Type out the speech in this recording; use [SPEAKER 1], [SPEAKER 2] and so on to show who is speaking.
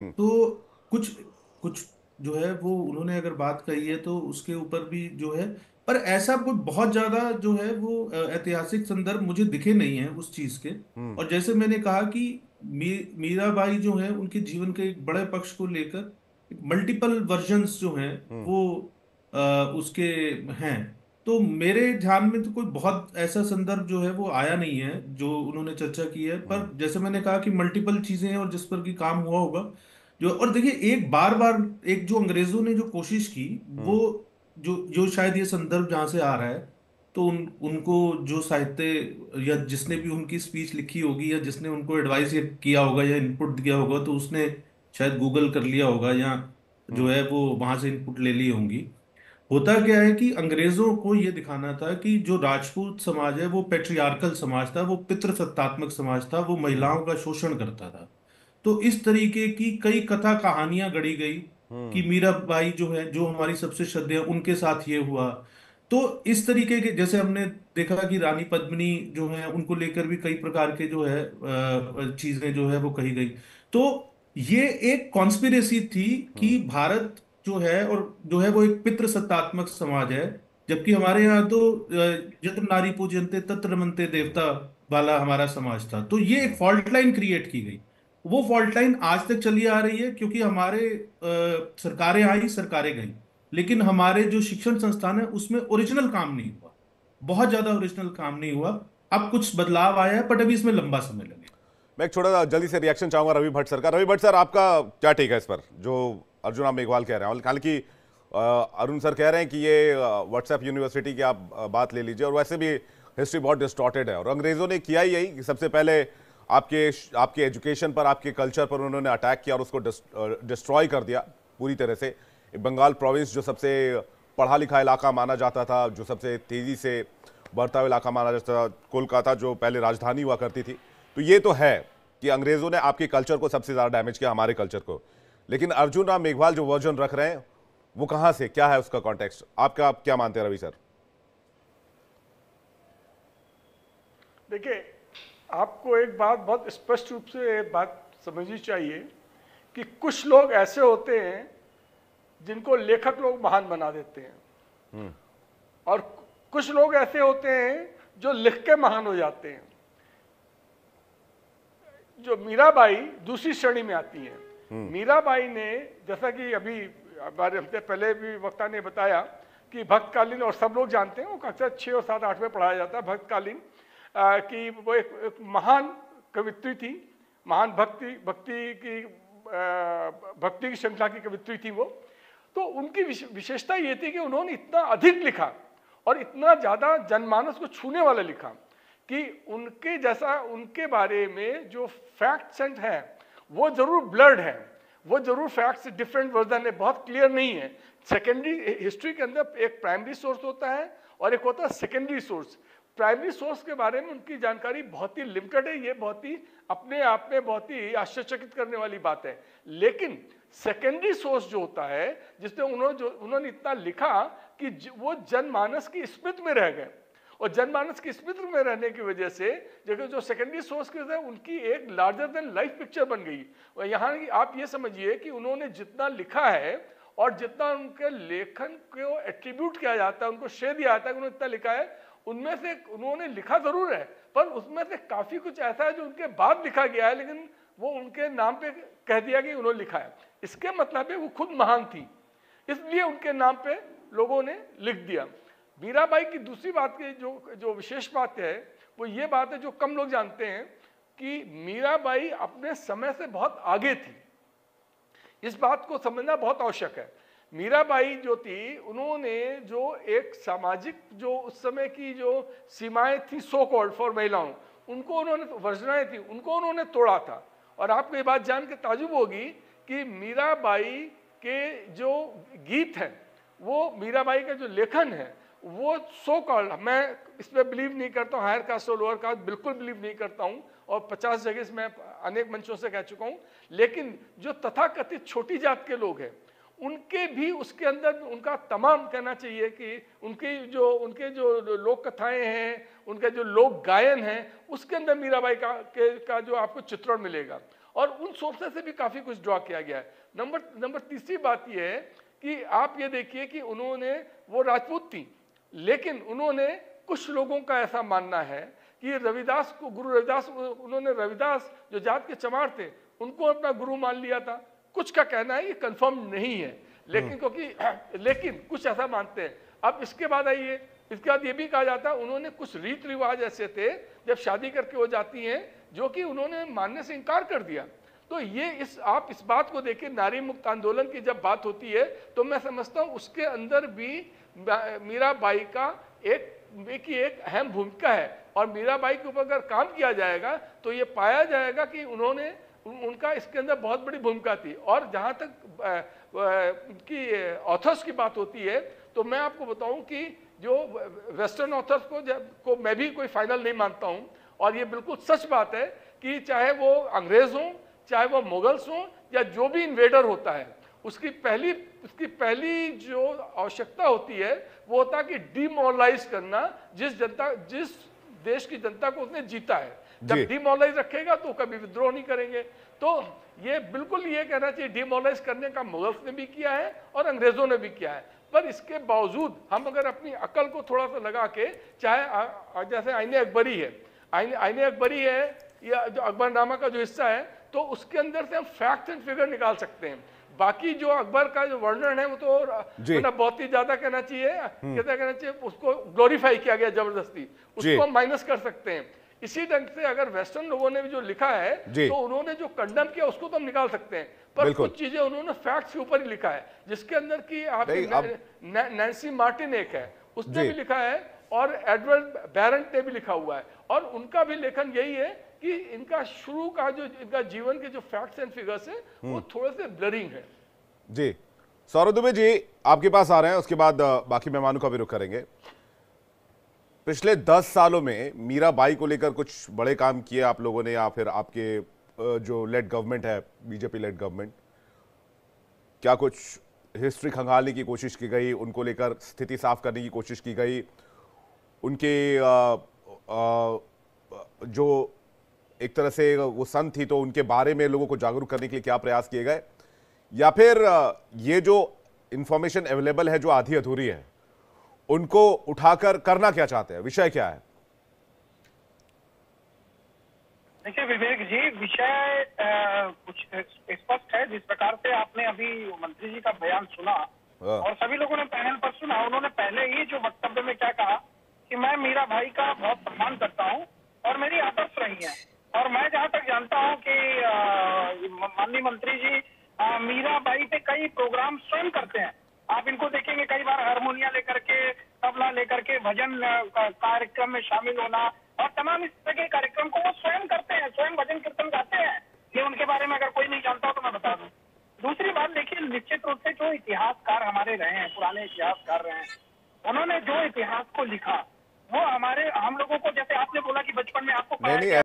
[SPEAKER 1] हम्म।
[SPEAKER 2] तो कुछ कुछ जो है वो उन्होंने अगर बात कही है तो उसके ऊपर भी जो है, पर ऐसा कोई बहुत ज्यादा जो है वो ऐतिहासिक संदर्भ मुझे दिखे नहीं है उस चीज के।
[SPEAKER 1] हम्म।
[SPEAKER 2] और जैसे मैंने कहा कि मीराबाई जो है उनके जीवन के एक बड़े पक्ष को लेकर मल्टीपल वर्जन्स जो हैं
[SPEAKER 1] हम्म।
[SPEAKER 2] वो अ, उसके हैं। तो मेरे ध्यान में तो कोई बहुत ऐसा संदर्भ जो है वो आया नहीं है जो उन्होंने चर्चा की है,
[SPEAKER 1] हम्म।
[SPEAKER 2] पर जैसे मैंने कहा कि मल्टीपल चीजें हैं और जिस पर की काम हुआ होगा जो। और देखिए एक बार बार एक जो अंग्रेजों ने जो कोशिश की
[SPEAKER 1] हम्म।
[SPEAKER 2] वो जो जो शायद ये संदर्भ जहां से आ रहा है, तो उनको जो साहित्य या जिसने भी उनकी स्पीच लिखी होगी या जिसने उनको एडवाइस किया होगा या इनपुट दिया होगा, तो उसने शायद गूगल कर लिया होगा या जो
[SPEAKER 1] हम्म।
[SPEAKER 2] है वो वहां से इनपुट ले ली होंगी। होता क्या है कि अंग्रेजों को ये दिखाना था कि जो राजपूत समाज है वो पेट्रियार्कल समाज था, वो पितृसत्तात्मक समाज था, वो
[SPEAKER 1] हम्म।
[SPEAKER 2] महिलाओं का शोषण करता था। तो इस तरीके की कई कथा कहानियां गढ़ी गई कि
[SPEAKER 1] हम्म।
[SPEAKER 2] मीराबाई जो है, जो हमारी सबसे श्रद्धेय, उनके साथ ये हुआ। तो इस तरीके के जैसे हमने देखा कि रानी पद्मिनी जो है उनको लेकर भी कई प्रकार के जो है चीजें जो है वो कही गई। तो ये एक कॉन्स्पिरेसी थी
[SPEAKER 1] हम्म।
[SPEAKER 2] कि भारत जो है और जो है वो एक पितृसत्तात्मक समाज है, जबकि हमारे यहाँ तो यत्र नारी पूजयन्ते तत्र रमन्ते
[SPEAKER 1] हम्म।
[SPEAKER 2] देवता वाला हमारा समाज था। तो ये एक
[SPEAKER 1] हम्म।
[SPEAKER 2] फॉल्ट लाइन क्रिएट की गई। वो फॉल्ट लाइन आज तक चली आ रही है क्योंकि हमारे सरकारें आई सरकारें गई, लेकिन हमारे जो शिक्षण संस्थान है उसमें ओरिजिनल काम नहीं हुआ। बहुत ज्यादा ओरिजिनल काम नहीं हुआ। अब कुछ बदलाव आया है बट अभी इसमें लंबा समय लगेगा।
[SPEAKER 1] मैं एक छोटा सा जल्दी से रिएक्शन चाहूंगा रवि भट्ट सर का। रवि भट्ट सर, आपका क्या टेक है इस पर जो अर्जुन राम मेघवाल कह रहे हैं? हालांकि अरुण सर कह रहे हैं कि ये व्हाट्सएप यूनिवर्सिटी की आप बात ले लीजिए, और वैसे भी हिस्ट्री बहुत डिस्टॉर्टेड है, और अंग्रेजों ने किया ही यही कि सबसे पहले आपके आपके एजुकेशन पर, आपके कल्चर पर उन्होंने अटैक किया और उसको डिस्ट्रॉय कर दिया पूरी तरह से। बंगाल प्रोविंस जो सबसे पढ़ा लिखा इलाका माना जाता था, जो सबसे तेजी से बढ़ता हुआ इलाका माना जाता था, कोलकाता जो पहले राजधानी हुआ करती थी, तो ये तो है कि अंग्रेजों ने आपके कल्चर को सबसे ज्यादा डैमेज किया, हमारे कल्चर को। लेकिन अर्जुन राम मेघवाल जो वर्जन रख रहे हैं, वो कहां से, क्या है उसका कॉन्टेक्स्ट? आपका आप क्या मानते हैं रवि सर?
[SPEAKER 3] देखिए, आपको एक बात बहुत स्पष्ट रूप से बात समझनी चाहिए कि कुछ लोग ऐसे होते हैं जिनको लेखक लोग महान बना देते हैं,
[SPEAKER 1] हम्म।
[SPEAKER 3] और कुछ लोग ऐसे होते हैं जो लिख के महान हो जाते हैं। जो मीराबाई दूसरी श्रेणी में आती हैं।
[SPEAKER 1] हम्म।
[SPEAKER 3] मीराबाई ने, जैसा कि अभी हमारे हफ्ते पहले भी वक्ता ने बताया कि भक्तकालीन, और सब लोग जानते हैं, वो कक्षा 6 और 7 8 में पढ़ाया जाता है भक्तकालीन, कि वो एक महान कवित्री थी, महान भक्ति की श्रृंखला की कवित्री थी वो। तो उनकी विशेषता ये थी कि उन्होंने इतना अधिक लिखा और इतना ज़्यादा जनमानस को छूने वाला लिखा कि उनके जैसा, उनके बारे में जो फैक्ट्स हैं वो जरूर ब्लर्ड है, वो जरूर फैक्ट्स डिफरेंट वर्जन है, बहुत क्लियर नहीं है। सेकेंडरी हिस्ट्री के अंदर एक प्राइमरी सोर्स होता है और एक होता है सेकेंडरी सोर्स। प्राइमरी सोर्स के बारे में उनकी जानकारी बहुत ही लिमिटेड है, ये बहुत ही अपने आप में बहुत ही आश्चर्यचकित करने वाली बात है। लेकिन सेकेंडरी सोर्स जो होता है, जिसमें उन्होंने इतना लिखा कि वो जनमानस की स्मृति में रह गए, और जनमानस की स्मृति में रहने की वजह से जो सेकेंडरी सोर्स के है उनकी एक लार्जर देन लाइफ पिक्चर बन गई। और यहाँ आप ये समझिए कि उन्होंने जितना लिखा है और जितना उनके लेखन को एट्रीब्यूट किया जाता है, उनको श्रेय दिया जाता है कि उन्होंने इतना लिखा है, उनमें से उन्होंने लिखा जरूर है, पर उसमें से काफी कुछ ऐसा है जो उनके बाद लिखा गया है, लेकिन वो उनके नाम पे कह दिया कि उन्होंने लिखा है। इसके मतलब है वो खुद महान थी, इसलिए उनके नाम पे लोगों ने लिख दिया। मीराबाई की दूसरी बात की जो जो विशेष बात है वो ये बात है जो कम लोग जानते हैं कि मीराबाई अपने समय से बहुत आगे थी। इस बात को समझना बहुत आवश्यक है। मीराबाई जो थी, उन्होंने जो एक सामाजिक जो उस समय की जो सीमाएं थी सो कॉल्ड फॉर महिलाओं, उनको उन्होंने, वर्जनाएं थी, उनको उन्होंने तोड़ा था। और आपको ये बात जान के ताजुब होगी कि मीराबाई के जो गीत हैं, वो मीराबाई का जो लेखन है वो सो कॉल्ड, मैं इसमें बिलीव नहीं करता हूँ, हायर कास्ट और लोअर कास्ट बिल्कुल बिलीव नहीं करता हूँ, और 50 जगह से मैं अनेक मंचों से कह चुका हूँ, लेकिन जो तथाकथित छोटी जात के लोग हैं उनके भी उसके अंदर उनका तमाम, कहना चाहिए कि उनके जो लोक कथाएं हैं, उनके जो लोक गायन हैं, उसके अंदर मीराबाई का जो आपको चित्रण मिलेगा। और उन सोर्सेस से भी काफी कुछ ड्रॉ किया गया है। नंबर तीसरी बात यह है कि आप ये देखिए कि उन्होंने, वो राजपूत थी, लेकिन उन्होंने, कुछ लोगों का ऐसा मानना है कि रविदास को, गुरु रविदास, उन्होंने रविदास जो जात के चमार थे उनको अपना गुरु मान लिया था। कुछ का कहना है, ये कंफर्म नहीं है, लेकिन कुछ ऐसा मानते हैं। अब इसके बाद आइए, इसके बाद ये भी कहा जाता है उन्होंने कुछ रीत रिवाज ऐसे थे जब शादी करके वो जाती हैं जो कि उन्होंने मानने से इनकार कर दिया। तो ये आप इस बात को देखिए, नारी मुक्त आंदोलन की जब बात होती है तो मैं समझता हूँ उसके अंदर भी मीराबाई का एक अहम भूमिका है, और मीराबाई के ऊपर अगर काम किया जाएगा तो ये पाया जाएगा कि उनका इसके अंदर बहुत बड़ी भूमिका थी। और जहाँ तक उनकी ऑथर्स की बात होती है तो मैं आपको बताऊं कि जो वेस्टर्न ऑथर्स को मैं भी कोई फाइनल नहीं मानता हूं, और ये बिल्कुल सच बात है कि चाहे वो अंग्रेज हों, चाहे वो मुगल्स हों, या जो भी इन्वेडर होता है, उसकी पहली जो आवश्यकता होती है वो होता है कि डिमोरलाइज करना जिस देश की जनता को उसने जीता है। जब डिमोरलाइज रखेगा तो कभी विद्रोह नहीं करेंगे। तो ये बिल्कुल ये कहना चाहिए, डिमोरलाइज करने का मुगल्स ने भी किया है और अंग्रेजों ने भी किया है, पर इसके बावजूद हम अगर अपनी अकल को थोड़ा सा लगा के, चाहे जैसे आईने अकबरी है, आईने अकबरी है या जो अकबरनामा का जो हिस्सा है, तो उसके अंदर से हम फैक्ट एंड फिगर निकाल सकते हैं। बाकी जो अकबर का जो वर्णन है वो तो बहुत ही ज्यादा कहना चाहिए, उसको ग्लोरीफाई किया गया जबरदस्ती, उसको हम माइनस कर सकते हैं। इसी ढंग से अगर वेस्टर्न लोगों ने भी जो लिखा है तो उन्होंने जो कंडम किया उसको तो हम निकाल सकते हैं, पर कुछ चीजें उन्होंने फैक्ट्स के ऊपर ही लिखा है, जिसके अंदर की आपकी नैन्सी मार्टिन एक है, उसने भी लिखा है, और एडवर्ड बैरेंट ने भी लिखा हुआ है, और उनका भी लेखन यही है कि इनका शुरू का जो इनका जीवन के जो फैक्ट्स एंड फिगर्स है वो थोड़े से ब्लरिंग है।
[SPEAKER 1] जी, सौरभ दुबे जी आपके पास आ रहे हैं, उसके बाद बाकी मेहमानों का भी रुख करेंगे। पिछले 10 सालों में मीराबाई को लेकर कुछ बड़े काम किए आप लोगों ने, या फिर आपके जो लेड गवर्नमेंट है, बीजेपी लेड गवर्नमेंट, क्या कुछ हिस्ट्री खंगालने की कोशिश की गई, उनको लेकर स्थिति साफ करने की कोशिश की गई, उनके जो एक तरह से वो संत थी तो उनके बारे में लोगों को जागरूक करने के लिए क्या प्रयास किए गए, या फिर ये जो इंफॉर्मेशन अवेलेबल है जो आधी अधूरी है उनको उठाकर करना क्या चाहते हैं, विषय क्या है?
[SPEAKER 4] देखिए विवेक जी, विषय कुछ स्पष्ट है। जिस प्रकार से आपने अभी मंत्री जी का बयान सुना और सभी लोगों ने पैनल पर सुना, उन्होंने पहले ही जो वक्तव्य में क्या कहा कि मैं मीराबाई का बहुत सम्मान करता हूं और मेरी आदर्श रही है, और मैं जहां तक जानता हूं कि माननीय मंत्री जी मीराबाई पे कई प्रोग्राम स्वयं करते हैं। आप इनको देखेंगे कई बार हारमोनिया लेकर के, तबला लेकर के भजन कार्यक्रम में शामिल होना, और तमाम इस तरह के कार्यक्रम को वो स्वयं करते हैं, स्वयं भजन कीर्तन गाते हैं। ये उनके बारे में अगर कोई नहीं जानता हो तो मैं बता दूं। दूसरी बात देखिए, निश्चित रूप से जो इतिहासकार हमारे रहे हैं, पुराने इतिहासकार रहे हैं, उन्होंने जो इतिहास को लिखा वो हम लोगों को, जैसे आपने बोला कि बचपन में आपको